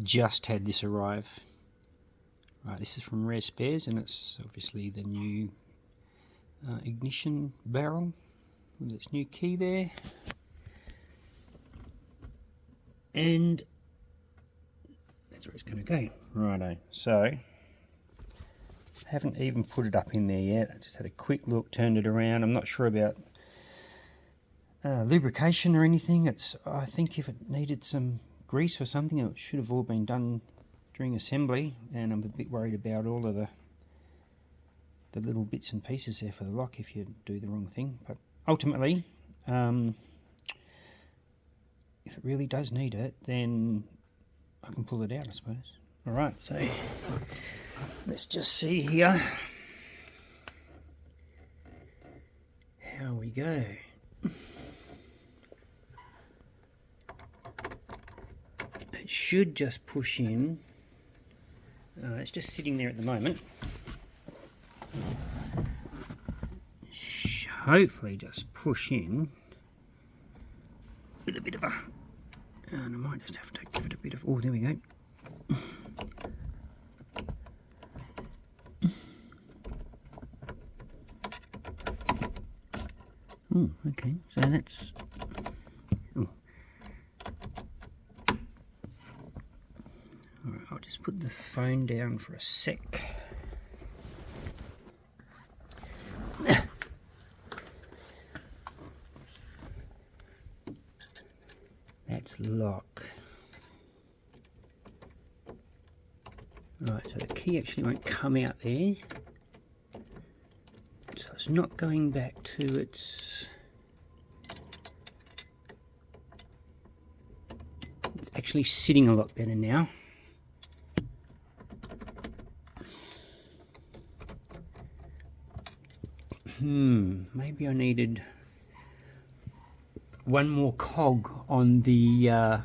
just had this arrive. Right, this is from Rare Spares, and it's obviously the new ignition barrel with its new key there. And that's where it's going to go. Righto, so haven't even put it up in there yet. I just had a quick look, turned it around. I'm not sure about lubrication or anything. I think if it needed some grease or something, it should have all been done during assembly, and I'm a bit worried about all of the little bits and pieces there for the lock if you do the wrong thing. But ultimately, if it really does need it, then I can pull it out, I suppose. Alright, so let's just see here how we go. It should just push in. It's just sitting there at the moment. Hopefully just push in with a bit of a, and I might just have to give it a bit of, oh, there we go. Oh, okay, so that's, oh. Alright, I'll just put the phone down for a sec. That's lock. Right, so the key actually won't come out there. So it's not going back to its... It's actually sitting a lot better now. Maybe I needed one more cog on the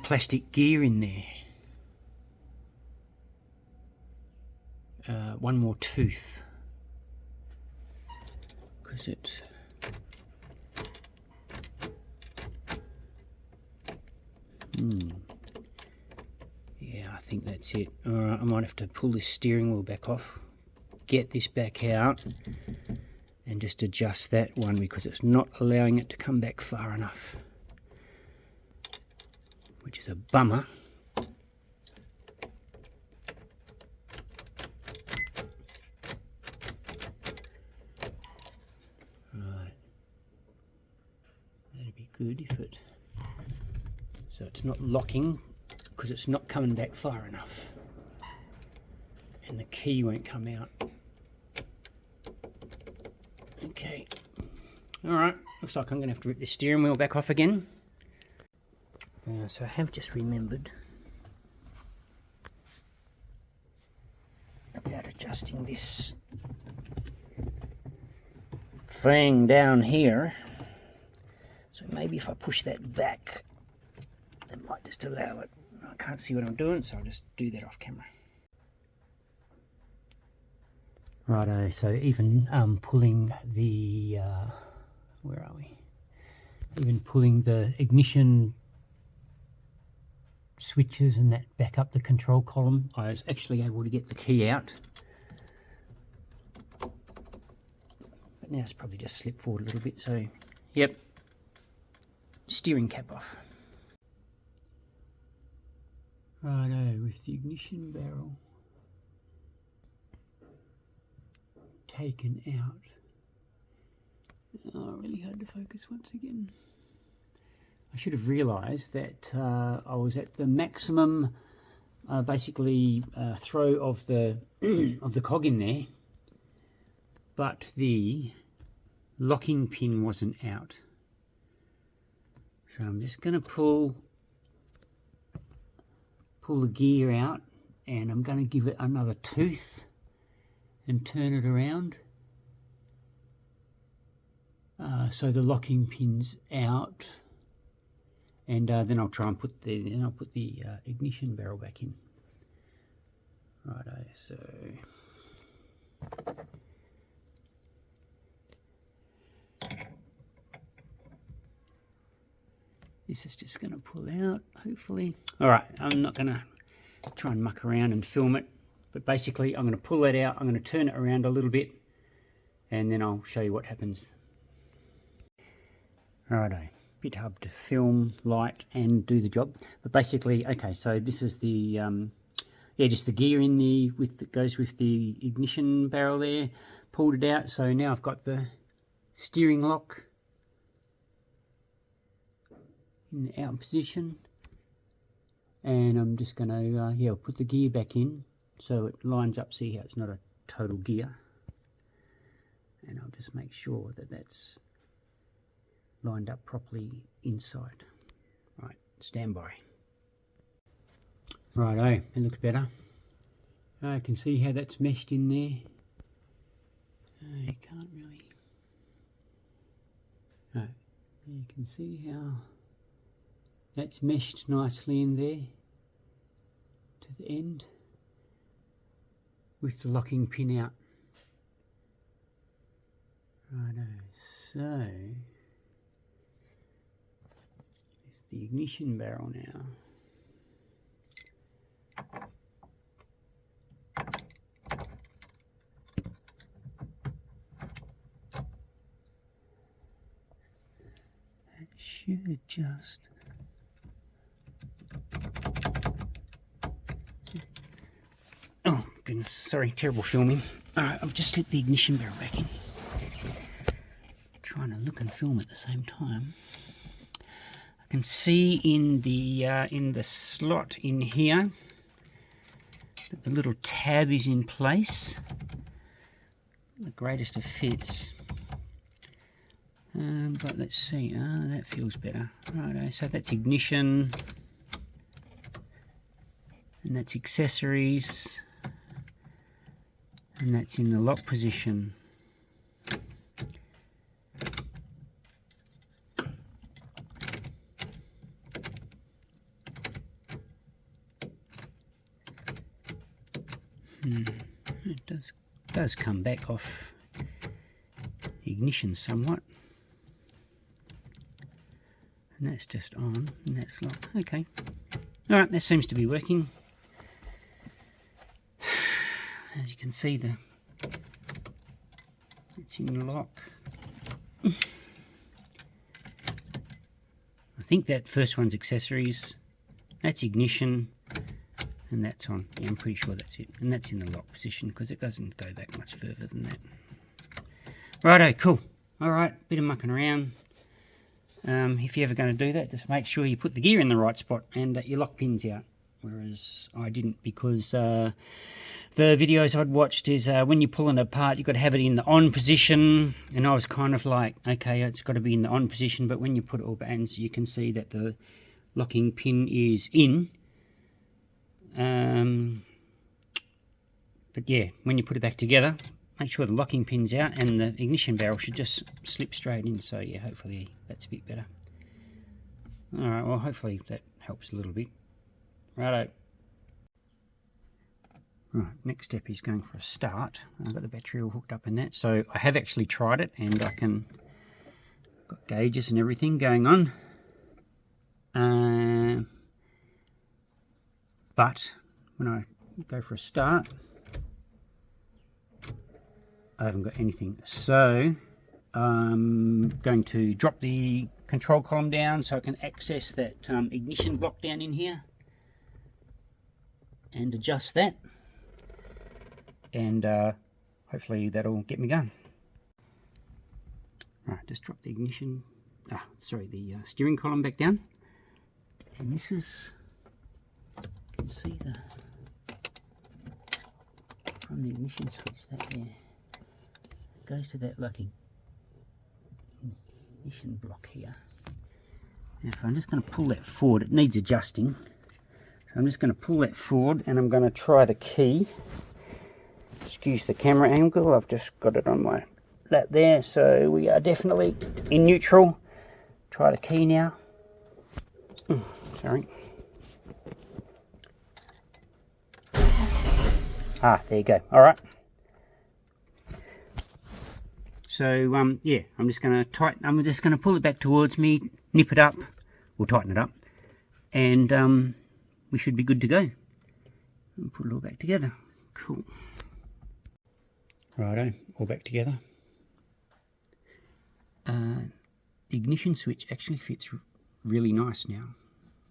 plastic gear in there. One more tooth, because it's yeah, I think that's it. Alright, I might have to pull this steering wheel back off, get this back out, and just adjust that one because it's not allowing it to come back far enough, which is a bummer. Right, that'd be good if it, so it's not locking because it's not coming back far enough, and the key won't come out. Okay, alright, looks like I'm going to have to rip the steering wheel back off again. So I have just remembered about adjusting this thing down here. So maybe if I push that back, it might just allow it. I can't see what I'm doing, so I'll just do that off camera. Righto, so even pulling the, where are we? Even pulling the ignition switches and that back up the control column, I was actually able to get the key out. But now it's probably just slipped forward a little bit, so yep, steering cap off. Righto, with the ignition barrel taken out. Oh, really hard to focus once again. I should have realised that I was at the maximum, basically throw of the of the cog in there, but the locking pin wasn't out. So I'm just going to pull the gear out, and I'm going to give it another tooth and turn it around. So the locking pin's out, and then I'll try and put the ignition barrel back in. Righto, so This is just going to pull out, hopefully. All right, I'm not going to try and muck around and film it, but basically I'm going to pull that out, I'm going to turn it around a little bit, and then I'll show you what happens. Righto, bit hard to film, light, and do the job, but basically, okay, so this is the, yeah, just the gear in the, that goes with the ignition barrel there, pulled it out, so now I've got the steering lock in the out position, and I'm just going to yeah, I'll put the gear back in so it lines up. See how it's not a total gear, and I'll just make sure that that's lined up properly inside. Right, stand by. Righto, it looks better. I can see how that's meshed in there. I can't really. Right, you can see how that's meshed nicely in there to the end with the locking pin out. Righto, so it's the ignition barrel now. That should just oh goodness, sorry, terrible filming. Alright, I've just slipped the ignition barrel back in. Trying to look and film at the same time. I can see in the slot in here that the little tab is in place. The greatest of fits. But let's see, that feels better. Righto, so that's ignition, and that's accessories, and that's in the lock position. It does come back off ignition somewhat. And that's just on, and that's locked. Okay. Alright, that seems to be working. As you can see, it's in lock. I think that first one's accessories, that's ignition, and that's on. Yeah, I'm pretty sure that's it. And that's in the lock position because it doesn't go back much further than that. Righto, cool. Alright, bit of mucking around. If you're ever going to do that, just make sure you put the gear in the right spot and that your lock pin's out. Whereas I didn't, because the videos I'd watched is when you're pulling it apart, you've got to have it in the on position. And I was kind of like, okay, it's got to be in the on position. But when you put it all back in, so you can see that the locking pin is in. But yeah, when you put it back together, make sure the locking pin's out and the ignition barrel should just slip straight in. So yeah, hopefully that's a bit better. Alright, well hopefully that helps a little bit. Righto. Right, next step is going for a start. I've got the battery all hooked up in that. So I have actually tried it, and I can, got gauges and everything going on. But when I go for a start, I haven't got anything. So I'm going to drop the control column down so I can access that ignition block down in here and adjust that, and hopefully that'll get me going. Right, just drop the ignition, the steering column back down, and this is, you can see the, from the ignition switch, that there goes to that lucky ignition block here. Now if I'm just going to pull that forward, it needs adjusting, so I'm just going to pull that forward and I'm going to try the key. Excuse the camera angle, I've just got it on my lap there, so we are definitely in neutral. Try the key now. Sorry. There you go. All right. So yeah, I'm just going to pull it back towards me, nip it up, we'll tighten it up, and we should be good to go. And put it all back together. Cool. Righto, all back together. The ignition switch actually fits really nice now.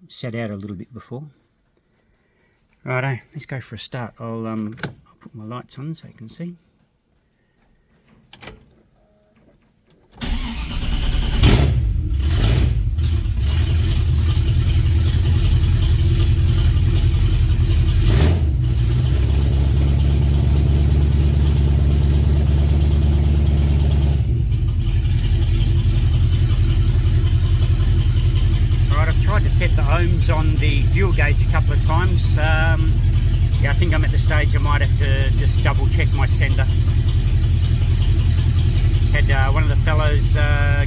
Sat out a little bit before. Righto, let's go for a start. I'll put my lights on so you can see. Set the ohms on the fuel gauge a couple of times. Yeah, I think I'm at the stage I might have to just double check my sender. Had one of the fellows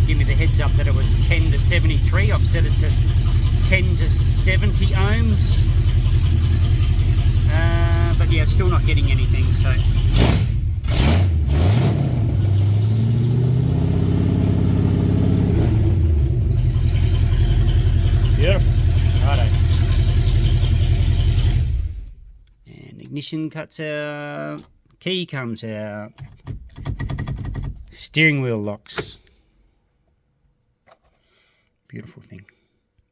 give me the heads up that it was 10 to 73. I've set it to 10 to 70 ohms. But yeah, still not getting anything, so. Righto. And ignition cuts out, key comes out, steering wheel locks. Beautiful thing.